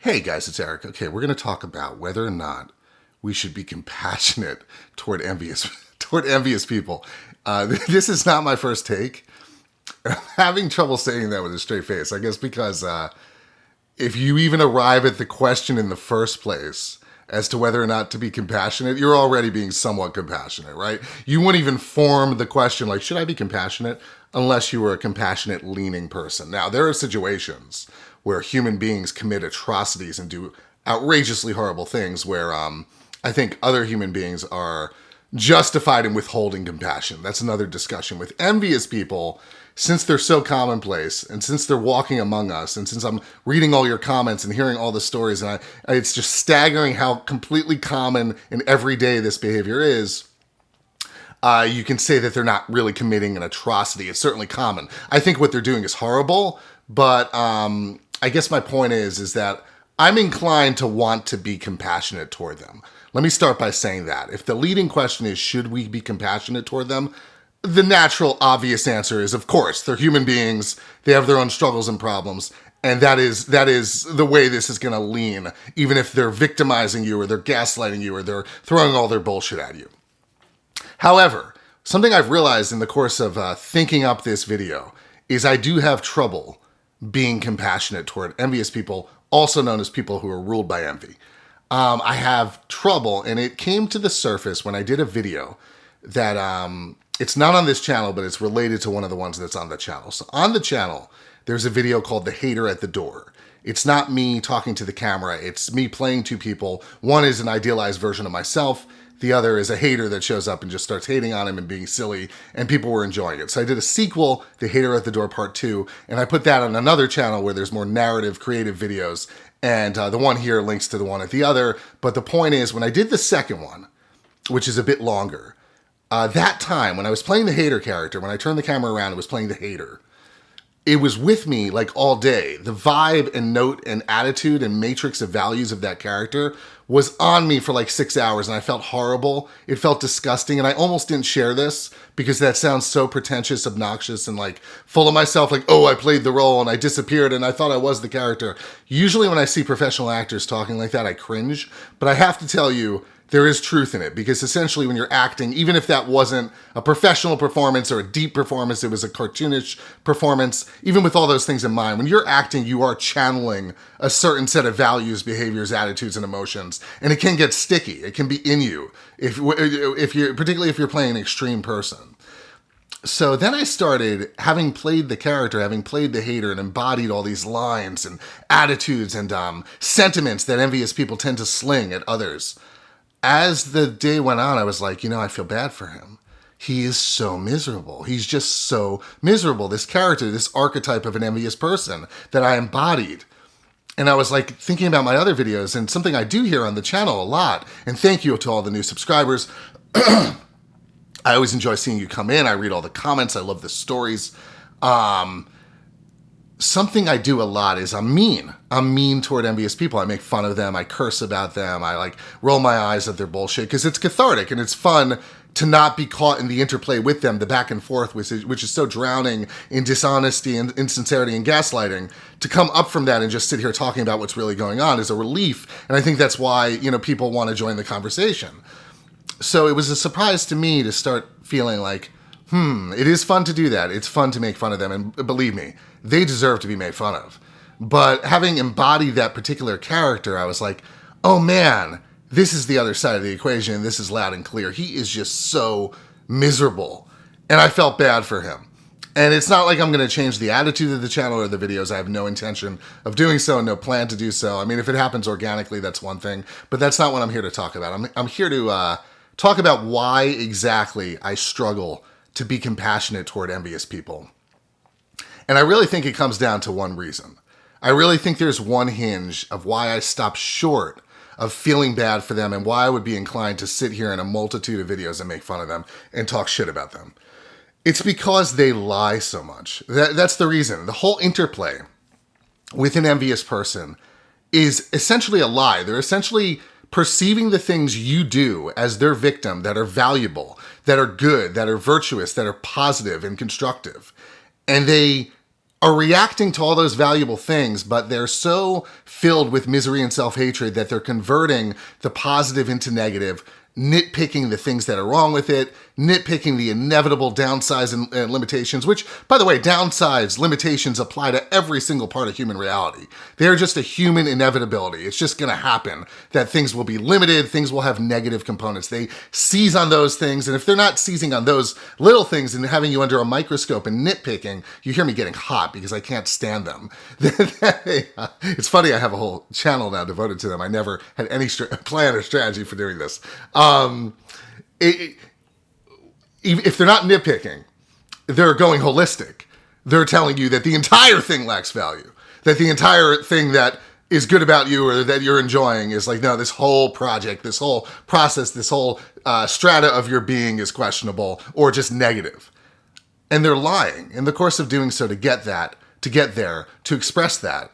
Hey guys, it's Eric. Okay, we're going to talk about whether or not we should be compassionate toward envious toward envious people. This is not my first take. I'm having trouble saying that with a straight face. I guess because if you even arrive at the question in the first place as to whether or not to be compassionate, you're already being somewhat compassionate, right? You wouldn't even form the question like, should I be compassionate? Unless you were a compassionate leaning person. Now, there are situations where human beings commit atrocities and do outrageously horrible things where I think other human beings are justified in withholding compassion. That's another discussion. With envious people, since they're so commonplace and since they're walking among us and since I'm reading all your comments and hearing all the stories, and it's just staggering how completely common and everyday this behavior is, you can say that they're not really committing an atrocity. It's certainly common. I think what they're doing is horrible, but I guess my point is that I'm inclined to want to be compassionate toward them. Let me start by saying that. If the leading question is, should we be compassionate toward them? The natural, obvious answer is, of course, they're human beings. They have their own struggles and problems. And that is the way this is going to lean, even if they're victimizing you or they're gaslighting you or they're throwing all their bullshit at you. However, something I've realized in the course of thinking up this video is I do have trouble being compassionate toward envious people, also known as people who are ruled by envy. I have trouble, and it came to the surface when I did a video that it's not on this channel, but it's related to one of the ones that's on the channel. So on the channel, there's a video called The Hater at the Door. It's not me talking to the camera. It's me playing two people. One is an idealized version of myself. The other is a hater that shows up and just starts hating on him and being silly, and people were enjoying it. So I did a sequel, The Hater at the Door Part 2, and I put that on another channel where there's more narrative, creative videos, and the one here links to the one at the other. But the point is, when I did the second one, which is a bit longer, that time, when I was playing the hater character, when I turned the camera around and was playing the hater, it was with me like all day. The vibe and note and attitude and matrix of values of that character was on me for like 6 hours, and I felt horrible. It felt disgusting, and I almost didn't share this because that sounds so pretentious, obnoxious, and like full of myself, like, oh, I played the role and I disappeared and I thought I was the character. Usually when I see professional actors talking like that, I cringe, but I have to tell you, there is truth in it, because essentially when you're acting, even if that wasn't a professional performance or a deep performance, it was a cartoonish performance, even with all those things in mind, when you're acting, you are channeling a certain set of values, behaviors, attitudes, and emotions, and it can get sticky. It can be in you, if you're, particularly if you're playing an extreme person. So then I started, having played the character, having played the hater and embodied all these lines and attitudes and sentiments that envious people tend to sling at others. As the day went on, I was like, I feel bad for him. He is so miserable. He's just so miserable. This character, this archetype of an envious person that I embodied. And I was like thinking about my other videos and something I do here on the channel a lot. And thank you to all the new subscribers. I always enjoy seeing you come in. I read all the comments. I love the stories. Something I do a lot is I'm mean. I'm mean toward envious people. I make fun of them. I curse about them. I like roll my eyes at their bullshit because it's cathartic and it's fun to not be caught in the interplay with them, the back and forth, which is so drowning in dishonesty and insincerity and gaslighting. To come up from that and just sit here talking about what's really going on is a relief. And I think that's why, people want to join the conversation. So it was a surprise to me to start feeling like, it is fun to do that. It's fun to make fun of them. And believe me, they deserve to be made fun of. But having embodied that particular character, I was like, oh man, this is the other side of the equation. This is loud and clear. He is just so miserable. And I felt bad for him. And it's not like I'm going to change the attitude of the channel or the videos. I have no intention of doing so, no plan to do so. I mean, if it happens organically, that's one thing. But that's not what I'm here to talk about. I'm here to talk about why exactly I struggle to be compassionate toward envious people. And I really think it comes down to one reason. I really think there's one hinge of why I stop short of feeling bad for them and why I would be inclined to sit here in a multitude of videos and make fun of them and talk shit about them. It's because they lie so much. That's the reason. The whole interplay with an envious person is essentially a lie. They're essentially perceiving the things you do as their victim that are valuable, that are good, that are virtuous, that are positive and constructive. And they are reacting to all those valuable things, but they're so filled with misery and self-hatred that they're converting the positive into negative, nitpicking the things that are wrong with it, nitpicking the inevitable downsides and limitations, which, by the way, downsides, limitations apply to every single part of human reality. They're just a human inevitability. It's just going to happen that things will be limited, things will have negative components. They seize on those things, and if they're not seizing on those little things and having you under a microscope and nitpicking, you hear me getting hot because I can't stand them. It's funny, I have a whole channel now devoted to them. I never had any plan or strategy for doing this. If they're not nitpicking, they're going holistic. They're telling you that the entire thing lacks value, that the entire thing that is good about you or that you're enjoying is like, no, this whole project, this whole process, this whole strata of your being is questionable or just negative. And they're lying. In the course of doing so to get there, to express that,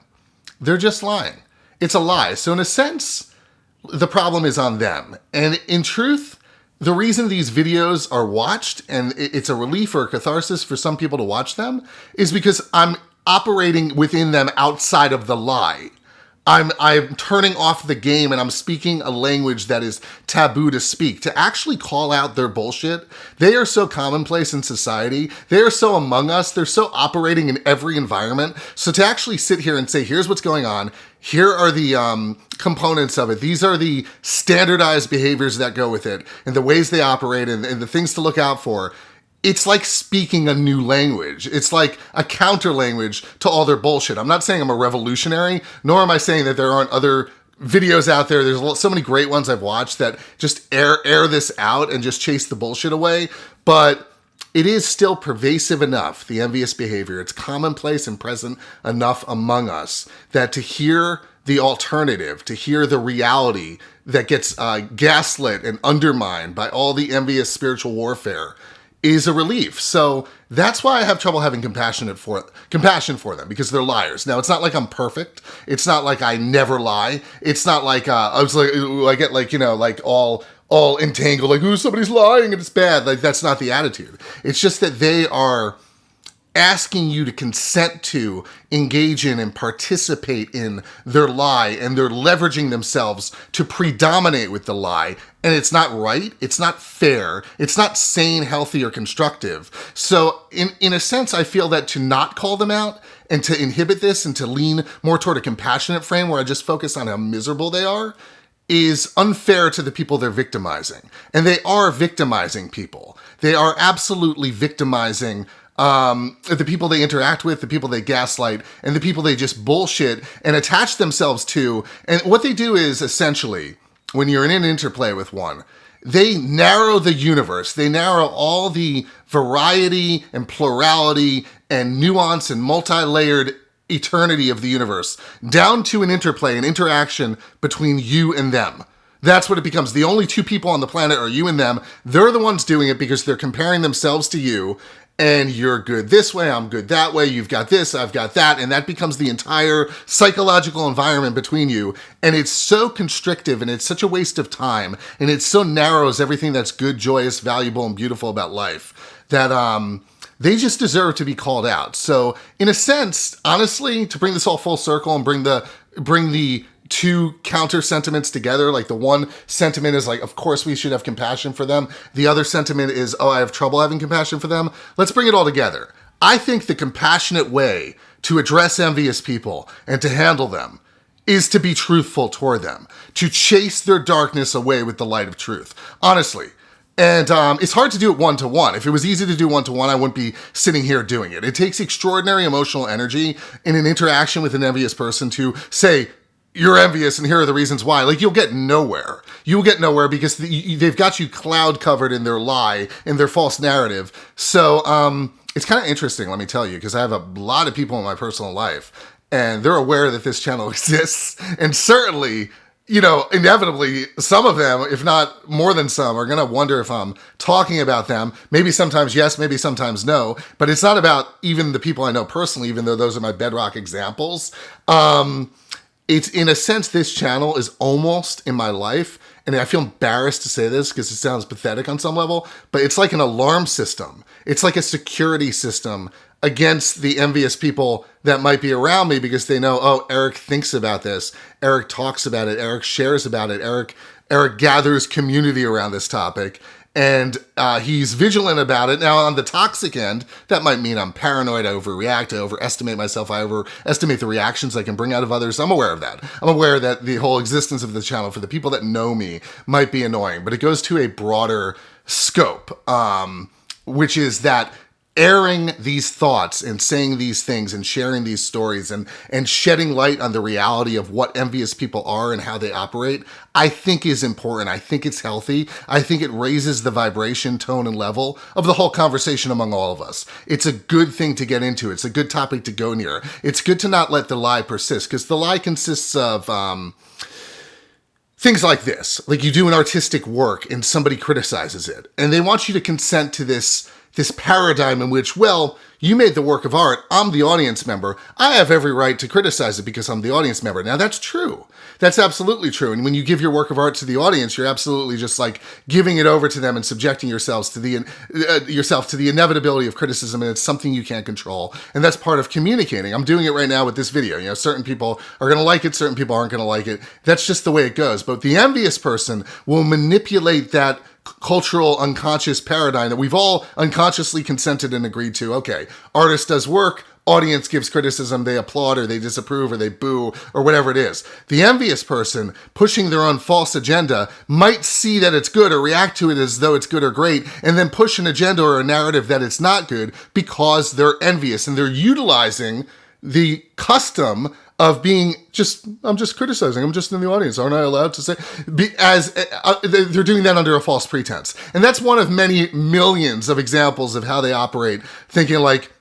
they're just lying. It's a lie. So in a sense, the problem is on them. And in truth, the reason these videos are watched, and it's a relief or a catharsis for some people to watch them, is because I'm operating within them outside of the lie. I'm turning off the game and I'm speaking a language that is taboo to speak, to actually call out their bullshit. They are so commonplace in society. They are so among us. They're so operating in every environment. So to actually sit here and say, here's what's going on. Here are the components of it. These are the standardized behaviors that go with it and the ways they operate and the things to look out for. It's like speaking a new language. It's like a counter language to all their bullshit. I'm not saying I'm a revolutionary, nor am I saying that there aren't other videos out there. There's so many great ones I've watched that just air this out and just chase the bullshit away. But it is still pervasive enough, the envious behavior. It's commonplace and present enough among us that to hear the alternative, to hear the reality that gets gaslit and undermined by all the envious spiritual warfare is a relief. So that's why I have trouble having compassion for them, because they're liars. Now, it's not like I'm perfect. It's not like I never lie. It's not like I get like all entangled, like, ooh, somebody's lying and it's bad. Like, that's not the attitude. It's just that they are asking you to consent to engage in and participate in their lie, and they're leveraging themselves to predominate with the lie. And it's not right, it's not fair, it's not sane, healthy, or constructive. So in a sense, I feel that to not call them out and to inhibit this and to lean more toward a compassionate frame where I just focus on how miserable they are is unfair to the people they're victimizing. And they are victimizing people. They are absolutely victimizing the people they interact with, the people they gaslight, and the people they just bullshit and attach themselves to. And what they do is essentially, when you're in an interplay with one, they narrow the universe. They narrow all the variety and plurality and nuance and multi-layered eternity of the universe down to an interplay, an interaction between you and them. That's what it becomes. The only two people on the planet are you and them. They're the ones doing it because they're comparing themselves to you. And you're good this way, I'm good that way, you've got this, I've got that, and that becomes the entire psychological environment between you. And it's so constrictive, and it's such a waste of time, and it so narrows everything that's good, joyous, valuable, and beautiful about life that they just deserve to be called out. So in a sense, honestly, to bring this all full circle and bring the two counter sentiments together, like the one sentiment is like, of course we should have compassion for them. The other sentiment is, oh, I have trouble having compassion for them. Let's bring it all together. I think the compassionate way to address envious people and to handle them is to be truthful toward them, to chase their darkness away with the light of truth, honestly. And it's hard to do it one-to-one. If it was easy to do one-to-one, I wouldn't be sitting here doing it. It takes extraordinary emotional energy in an interaction with an envious person to say, you're envious and here are the reasons why. Like, you'll get nowhere. You'll get nowhere because they've got you cloud covered in their lie, in their false narrative. So it's kind of interesting, let me tell you, because I have a lot of people in my personal life and they're aware that this channel exists. And certainly, inevitably, some of them, if not more than some, are going to wonder if I'm talking about them. Maybe sometimes yes, maybe sometimes no. But it's not about even the people I know personally, even though those are my bedrock examples. It's, in a sense, this channel is almost in my life, and I feel embarrassed to say this because it sounds pathetic on some level, but it's like an alarm system. It's like a security system against the envious people that might be around me because they know, oh, Eric thinks about this. Eric talks about it. Eric shares about it. Eric gathers community around this topic. And he's vigilant about it. Now, on the toxic end, that might mean I'm paranoid, I overreact, I overestimate myself, I overestimate the reactions I can bring out of others. I'm aware of that. I'm aware that the whole existence of the channel for the people that know me might be annoying, but it goes to a broader scope, which is that airing these thoughts and saying these things and sharing these stories and shedding light on the reality of what envious people are and how they operate, I think is important. I think it's healthy. I think it raises the vibration, tone, and level of the whole conversation among all of us. It's a good thing to get into. It's a good topic to go near. It's good to not let the lie persist, because the lie consists of things like this. Like, you do an artistic work and somebody criticizes it, and they want you to consent to this paradigm in which, well, you made the work of art, I'm the audience member, I have every right to criticize it because I'm the audience member. Now, that's true. That's absolutely true. And when you give your work of art to the audience, you're absolutely just like giving it over to them and subjecting yourself to the inevitability of criticism, and it's something you can't control. And that's part of communicating. I'm doing it right now with this video. You know, certain people are going to like it, certain people aren't going to like it. That's just the way it goes. But the envious person will manipulate that cultural unconscious paradigm that we've all unconsciously consented and agreed to. Okay, artist does work, audience gives criticism, they applaud or they disapprove or they boo or whatever it is. The envious person pushing their own false agenda might see that it's good or react to it as though it's good or great, and then push an agenda or a narrative that it's not good because they're envious, and they're utilizing the custom of being I'm just criticizing, I'm just in the audience, aren't I allowed to say, they're doing that under a false pretense. And that's one of many millions of examples of how they operate, thinking like,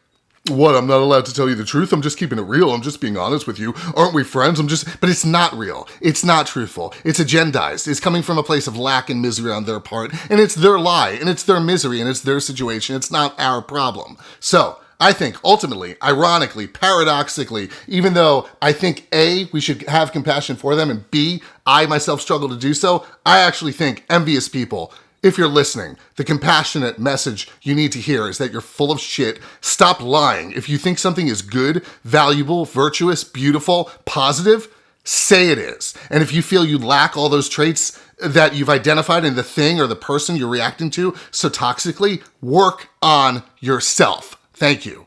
what, I'm not allowed to tell you the truth? I'm just keeping it real. I'm just being honest with you. Aren't we friends? But it's not real. It's not truthful. It's agendized. It's coming from a place of lack and misery on their part, and it's their lie, and it's their misery, and it's their situation. It's not our problem. So, I think ultimately, ironically, paradoxically, even though I think A, we should have compassion for them, and B, I myself struggle to do so, I actually think envious people, if you're listening, the compassionate message you need to hear is that you're full of shit. Stop lying. If you think something is good, valuable, virtuous, beautiful, positive, say it is. And if you feel you lack all those traits that you've identified in the thing or the person you're reacting to so toxically, work on yourself. Thank you.